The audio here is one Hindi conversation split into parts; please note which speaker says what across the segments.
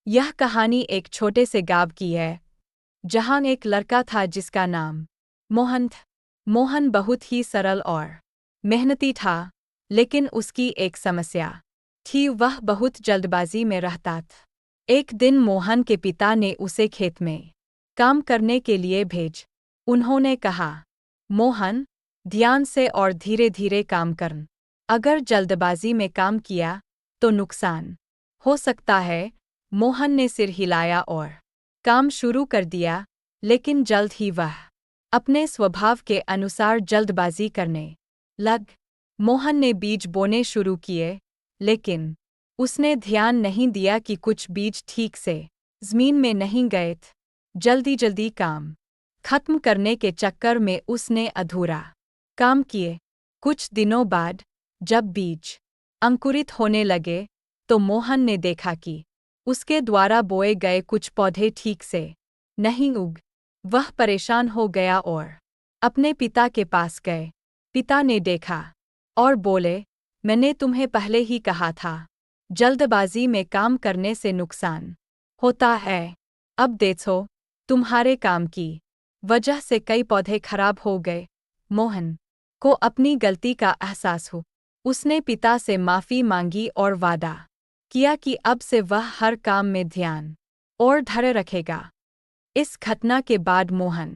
Speaker 1: यह कहानी एक छोटे से गाँव की है, जहाँ एक लड़का था जिसका नाम मोहन था। मोहन बहुत ही सरल और मेहनती था, लेकिन उसकी एक समस्या थी, वह बहुत जल्दबाजी में रहता था। एक दिन मोहन के पिता ने उसे खेत में काम करने के लिए भेज। उन्होंने कहा, मोहन, ध्यान से और धीरे धीरे काम कर। अगर जल्दबाजी में काम किया तो नुकसान हो सकता है। मोहन ने सिर हिलाया और काम शुरू कर दिया, लेकिन जल्द ही वह अपने स्वभाव के अनुसार जल्दबाजी करने लग। मोहन ने बीज बोने शुरू किए, लेकिन उसने ध्यान नहीं दिया कि कुछ बीज ठीक से जमीन में नहीं गए थे। जल्दी जल्दी काम खत्म करने के चक्कर में उसने अधूरा काम किए। कुछ दिनों बाद जब बीज अंकुरित होने लगे, तो मोहन ने देखा कि उसके द्वारा बोए गए कुछ पौधे ठीक से नहीं उग। वह परेशान हो गया और अपने पिता के पास गए। पिता ने देखा और बोले, मैंने तुम्हें पहले ही कहा था, जल्दबाजी में काम करने से नुकसान होता है। अब देखो, तुम्हारे काम की वजह से कई पौधे खराब हो गए। मोहन को अपनी गलती का एहसास हो। उसने पिता से माफ़ी मांगी और वादा किया कि अब से वह हर काम में ध्यान और धैर्य रखेगा। इस घटना के बाद मोहन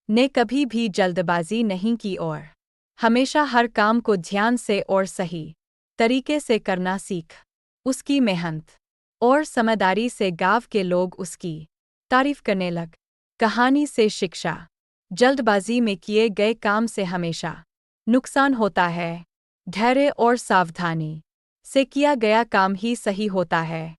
Speaker 1: ने कभी भी जल्दबाजी नहीं की और हमेशा हर काम को ध्यान से और सही तरीके से करना सीख। उसकी मेहनत और समझदारी से गांव के लोग उसकी तारीफ करने लग। कहानी से शिक्षा: जल्दबाजी में किए गए काम से हमेशा नुकसान होता है। धैर्य और सावधानी से किया गया काम ही सही होता है।